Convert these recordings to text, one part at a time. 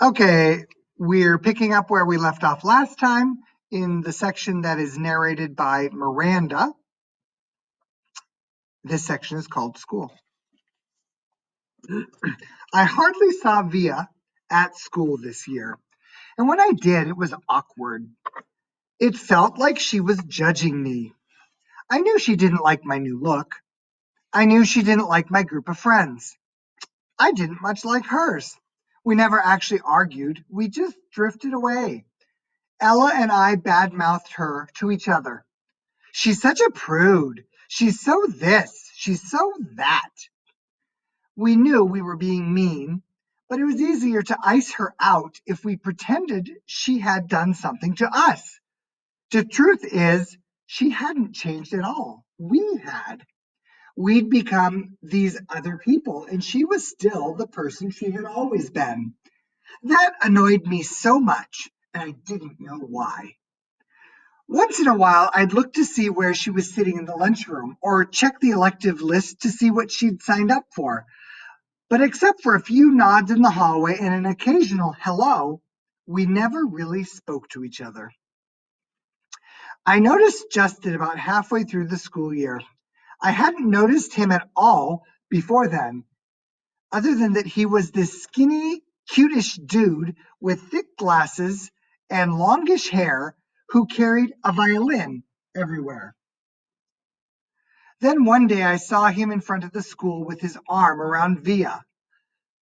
Okay, we're picking up where we left off last time in the section that is narrated by Miranda. This section is called School. I hardly saw Via at school this year, and when I did, it was awkward. It felt like she was judging me. I knew she didn't like my new look. I knew she didn't like my group of friends. I didn't much like hers. We never actually argued, we just drifted away. Ella and I badmouthed her to each other. She's such a prude. She's so this. She's so that. We knew we were being mean, but it was easier to ice her out if we pretended she had done something to us. The truth is, she hadn't changed at all. We had. We'd become these other people, and she was still the person she had always been. That annoyed me so much, and I didn't know why. Once in a while, I'd look to see where she was sitting in the lunchroom or check the elective list to see what she'd signed up for. But except for a few nods in the hallway and an occasional hello, we never really spoke to each other. I noticed Justin about halfway through the school year. I hadn't noticed him at all before then, other than that he was this skinny, cutish dude with thick glasses and longish hair who carried a violin everywhere. Then one day I saw him in front of the school with his arm around Via.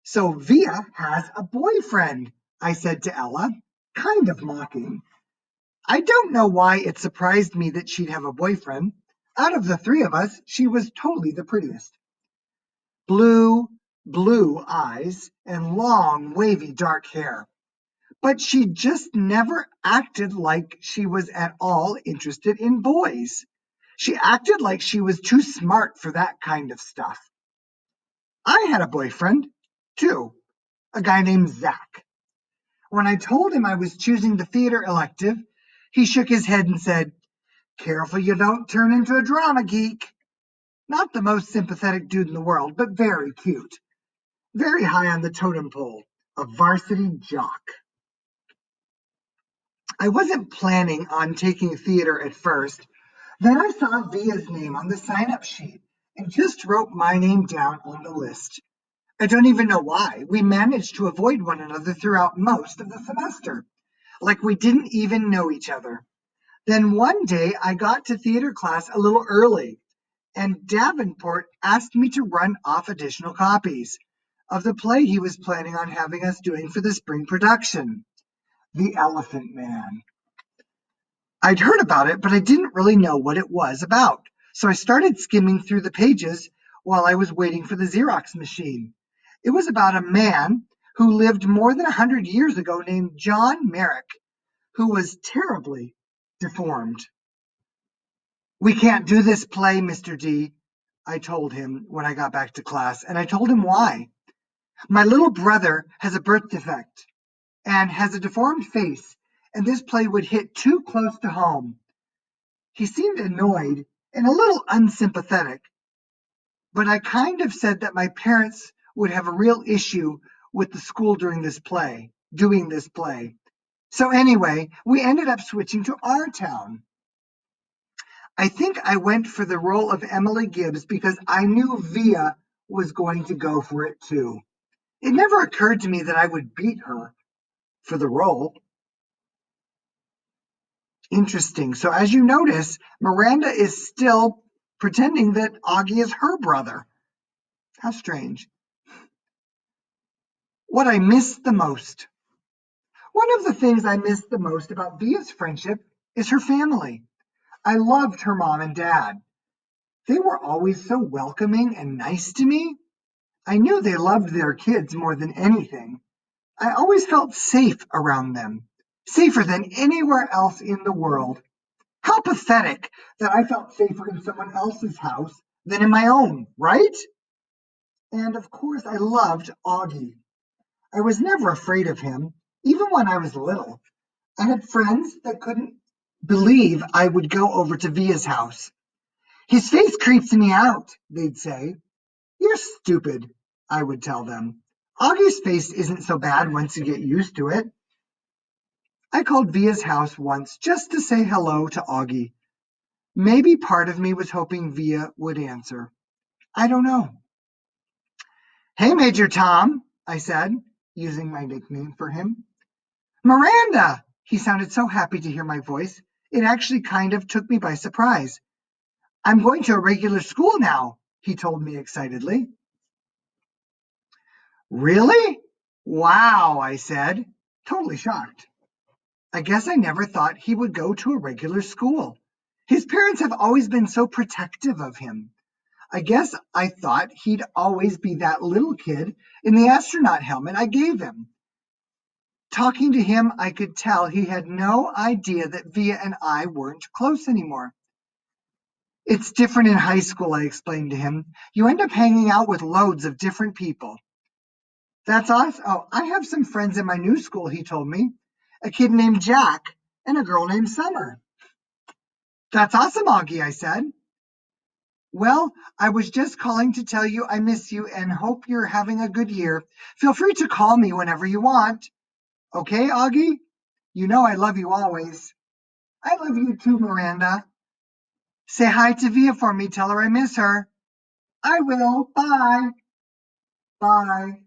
So Via has a boyfriend, I said to Ella, kind of mocking. I don't know why it surprised me that she'd have a boyfriend. Out of the three of us, she was totally the prettiest. Blue, blue eyes and long, wavy dark hair. But she just never acted like she was at all interested in boys. She acted like she was too smart for that kind of stuff. I had a boyfriend, too, a guy named Zach. When I told him I was choosing the theater elective, he shook his head and said, "Careful you don't turn into a drama geek." Not the most sympathetic dude in the world, but very cute. Very high on the totem pole, a varsity jock. I wasn't planning on taking theater at first. Then I saw Via's name on the sign-up sheet and just wrote my name down on the list. I don't even know why. We managed to avoid one another throughout most of the semester, like we didn't even know each other. Then one day I got to theater class a little early, and Davenport asked me to run off additional copies of the play he was planning on having us doing for the spring production, The Elephant Man. I'd heard about it, but I didn't really know what it was about. So I started skimming through the pages while I was waiting for the Xerox machine. It was about a man who lived more than 100 years ago named John Merrick, who was terribly deformed. "We can't do this play, Mr. D," I told him when I got back to class, and I told him why. "My little brother has a birth defect and has a deformed face, and this play would hit too close to home." He seemed annoyed and a little unsympathetic, but I kind of said that my parents would have a real issue with the school doing this play. So anyway, we ended up switching to our town. I think I went for the role of Emily Gibbs because I knew Via was going to go for it too. It never occurred to me that I would beat her for the role. Interesting. So as you notice, Miranda is still pretending that Augie is her brother. How strange. What I miss the most. One of the things I miss the most about Via's friendship is her family. I loved her mom and dad. They were always so welcoming and nice to me. I knew they loved their kids more than anything. I always felt safe around them, safer than anywhere else in the world. How pathetic that I felt safer in someone else's house than in my own, right? And of course, I loved Augie. I was never afraid of him, even when I was little. I had friends that couldn't believe I would go over to Via's house. "His face creeps me out," they'd say. "You're stupid," I would tell them. Augie's face isn't so bad once you get used to it. I called Via's house once just to say hello to Augie. Maybe part of me was hoping Via would answer. I don't know. Hey, Major Tom, I said, using my nickname for him. Miranda! He sounded so happy to hear my voice. It actually kind of took me by surprise. I'm going to a regular school now, he told me excitedly. Really? Wow, I said, totally shocked. I guess I never thought he would go to a regular school. His parents have always been so protective of him. I guess I thought he'd always be that little kid in the astronaut helmet I gave him. Talking to him, I could tell he had no idea that Via and I weren't close anymore. It's different in high school, I explained to him. You end up hanging out with loads of different people. That's awesome. Oh, I have some friends in my new school, he told me. A kid named Jack and a girl named Summer. That's awesome, Augie, I said. Well, I was just calling to tell you I miss you and hope you're having a good year. Feel free to call me whenever you want. Okay, Augie? You know I love you always. I love you too, Miranda. Say hi to Via for me. Tell her I miss her. I will. Bye. Bye.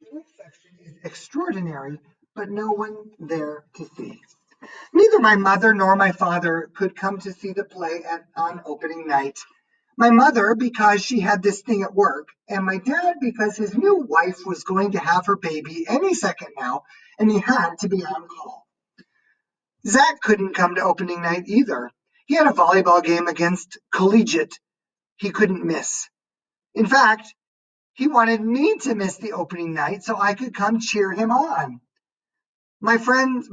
The next section is extraordinary, but no one there to see. Neither my mother nor my father could come to see the play on opening night. My mother, because she had this thing at work, and my dad, because his new wife was going to have her baby any second now, and he had to be on call. Zach couldn't come to opening night either. He had a volleyball game against Collegiate he couldn't miss. In fact, he wanted me to miss the opening night so I could come cheer him on. My friends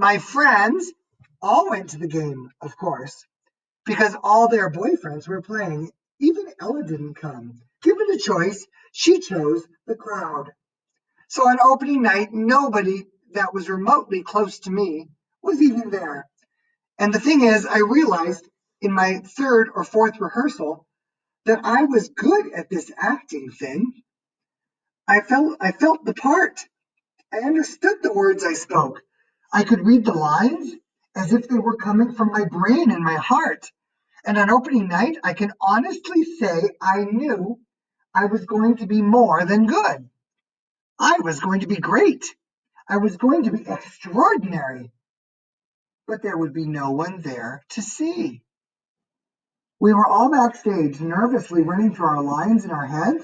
all went to the game, of course, because all their boyfriends were playing. Even Ella didn't come. Given a choice, she chose the crowd. So on opening night, nobody that was remotely close to me was even there. And the thing is, I realized in my third or fourth rehearsal that I was good at this acting thing. I felt the part. I understood the words I spoke. I could read the lines as if they were coming from my brain and my heart. And on opening night, I can honestly say I knew I was going to be more than good. I was going to be great. I was going to be extraordinary. But there would be no one there to see. We were all backstage, nervously running through our lines in our heads.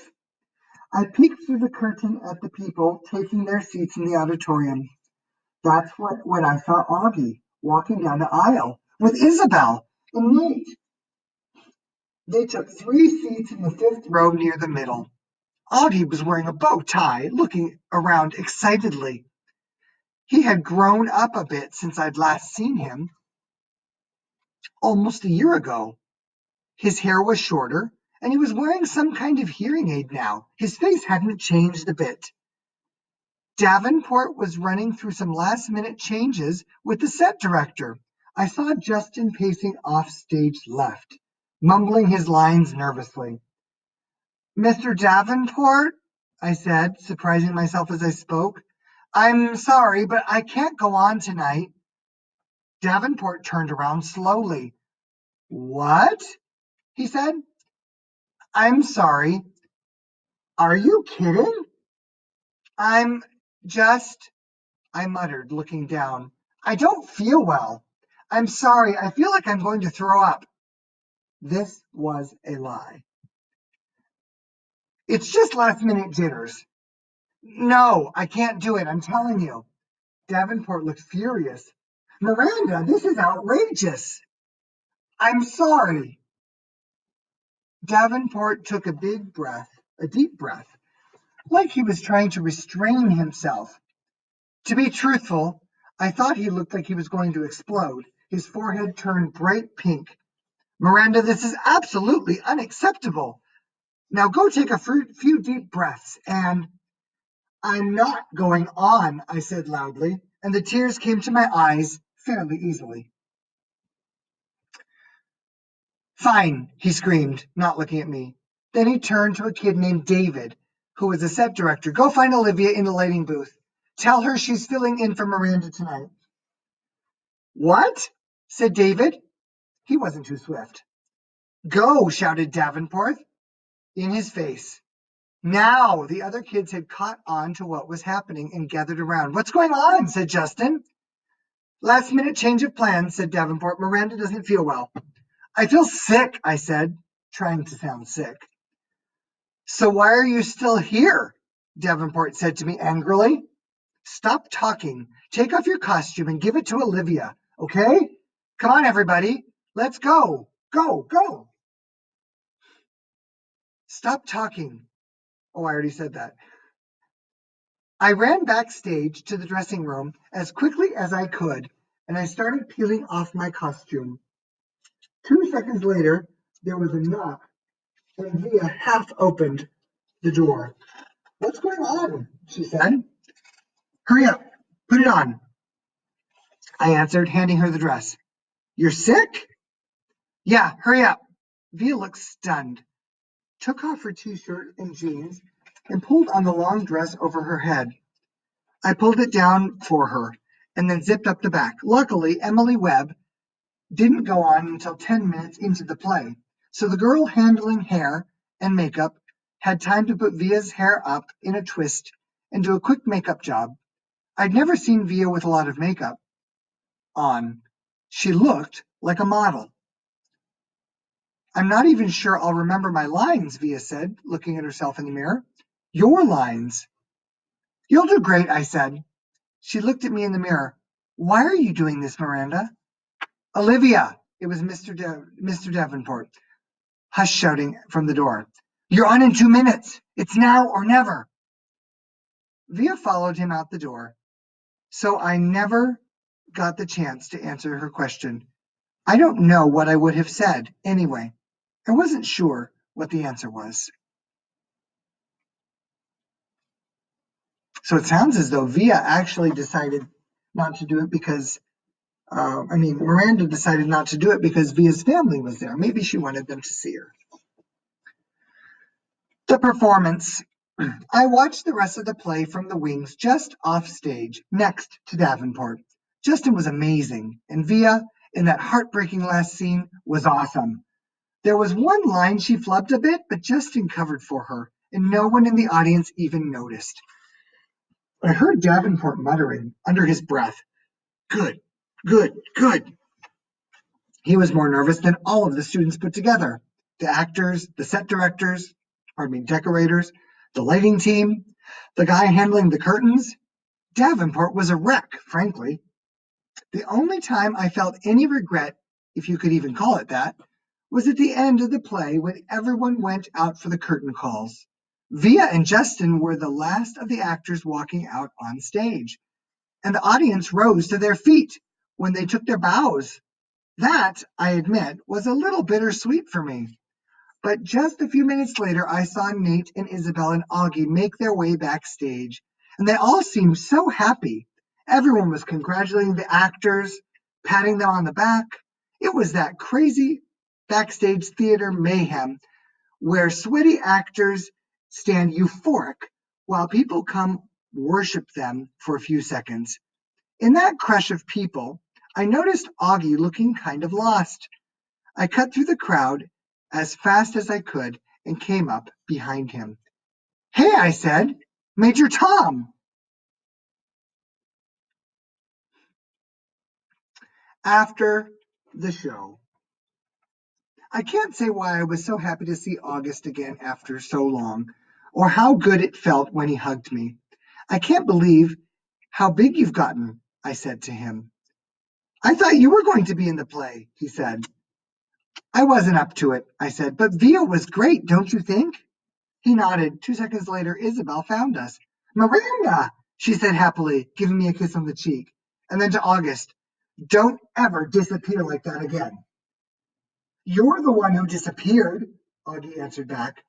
I peeked through the curtain at the people taking their seats in the auditorium. That's when I saw Augie walking down the aisle with Isabel and Nate. They took 3 seats in the fifth row near the middle. Augie was wearing a bow tie, looking around excitedly. He had grown up a bit since I'd last seen him, almost a year ago. His hair was shorter, and he was wearing some kind of hearing aid now. His face hadn't changed a bit. Davenport was running through some last-minute changes with the set director. I saw Justin pacing off stage left, mumbling his lines nervously. Mr. Davenport, I said, surprising myself as I spoke. I'm sorry, but I can't go on tonight. Davenport turned around slowly. What? He said. I'm sorry. Are you kidding? I'm just, I muttered, looking down. I don't feel well. I'm sorry. I feel like I'm going to throw up. This was a lie. It's just last minute jitters. No, I can't do it. I'm telling you. Davenport looked furious. Miranda, this is outrageous. I'm sorry. Davenport took a deep breath, like he was trying to restrain himself. To be truthful, I thought he looked like he was going to explode. His forehead turned bright pink. Miranda, this is absolutely unacceptable. Now go take a few deep breaths and I'm not going on, I said loudly, and the tears came to my eyes fairly easily. Fine, he screamed, not looking at me. Then he turned to a kid named David, who was a set director. Go find Olivia in the lighting booth. Tell her she's filling in for Miranda tonight. What? Said David. He wasn't too swift. Go, shouted Davenport in his face. Now the other kids had caught on to what was happening and gathered around. What's going on? Said Justin. Last minute change of plans, said Davenport. Miranda doesn't feel well. I feel sick, I said, trying to sound sick. So why are you still here? Davenport said to me angrily. Stop talking. Take off your costume and give it to Olivia, okay? Come on, everybody. Let's go. Go, go. Stop talking. Oh, I already said that. I ran backstage to the dressing room as quickly as I could, and I started peeling off my costume. 2 seconds later, there was a knock, and Via half opened the door. What's going on? She said. Hurry up. Put it on, I answered, handing her the dress. You're sick? Yeah, hurry up. Via looked stunned, took off her t-shirt and jeans, and pulled on the long dress over her head. I pulled it down for her and then zipped up the back. Luckily, Emily Webb didn't go on until 10 minutes into the play, so the girl handling hair and makeup had time to put Via's hair up in a twist and do a quick makeup job. I'd never seen Via with a lot of makeup on. She looked like a model. I'm not even sure I'll remember my lines, Via said, looking at herself in the mirror. Your lines. You'll do great, I said. She looked at me in the mirror. Why are you doing this, Miranda? Olivia, it was Mr. Davenport, hush shouting from the door. You're on in 2 minutes. It's now or never. Via followed him out the door, so I never got the chance to answer her question. I don't know what I would have said anyway. I wasn't sure what the answer was. So it sounds as though Via actually decided not to do it because, Miranda decided not to do it because Via's family was there. Maybe she wanted them to see her. The performance. I watched the rest of the play from the wings just off stage, next to Davenport. Justin was amazing, and Via, in that heartbreaking last scene, was awesome. There was one line she flubbed a bit, but Justin covered for her, and no one in the audience even noticed. I heard Davenport muttering under his breath, good, good, good. He was more nervous than all of the students put together. The actors, the set directors, decorators, the lighting team, the guy handling the curtains. Davenport was a wreck, frankly. The only time I felt any regret, if you could even call it that, was at the end of the play when everyone went out for the curtain calls. Via and Justin were the last of the actors walking out on stage, and the audience rose to their feet when they took their bows. That, I admit, was a little bittersweet for me. But just a few minutes later, I saw Nate and Isabel and Augie make their way backstage, and they all seemed so happy. Everyone was congratulating the actors, patting them on the back. It was that crazy backstage theater mayhem where sweaty actors stand euphoric while people come worship them for a few seconds. In that crush of people, I noticed Augie looking kind of lost. I cut through the crowd as fast as I could and came up behind him. Hey, I said, Major Tom. After the show. I can't say why I was so happy to see August again after so long, or how good it felt when he hugged me. I can't believe how big you've gotten, I said to him. I thought you were going to be in the play, he said. I wasn't up to it, I said, but Via was great, don't you think? He nodded. 2 seconds later, Isabel found us. Miranda, she said happily, giving me a kiss on the cheek. And then to August, don't ever disappear like that again. You're the one who disappeared, Augie answered back.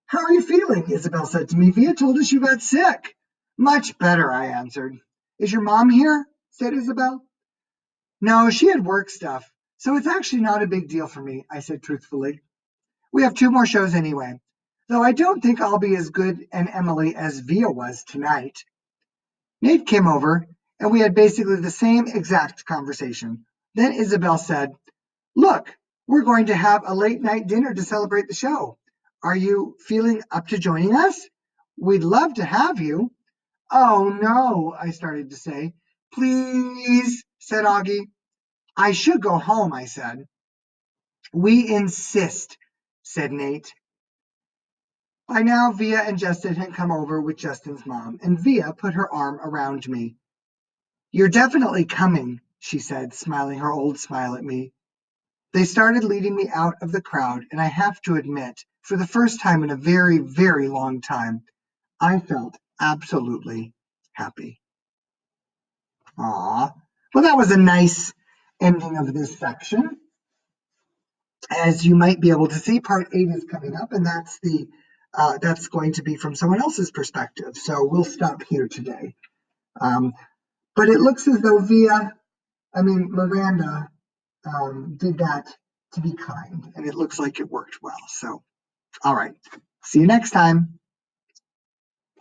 How are you feeling? Isabel said to me. Via told us you got sick. Much better, I answered. Is your mom here? Said Isabel. No, she had work stuff, So it's actually not a big deal for me, I said truthfully. We have 2 more shows anyway, though I don't think I'll be as good an Emily as Via was tonight. Nate came over, and we had basically the same exact conversation. Then Isabel said, "Look, we're going to have a late night dinner to celebrate the show. Are you feeling up to joining us? We'd love to have you." "Oh, no," I started to say. "Please," said Augie. "I should go home," I said. "We insist," said Nate. By now, Via and Justin had come over with Justin's mom, and Via put her arm around me. "You're definitely coming," she said, smiling her old smile at me. They started leading me out of the crowd, and I have to admit, for the first time in a very, very long time, I felt absolutely happy. Aw. Well, that was a nice ending of this section. As you might be able to see, part 8 is coming up, and that's going to be from someone else's perspective. So we'll stop here today. But it looks as though Miranda did that to be kind, and it looks like it worked well. So, all right. See you next time.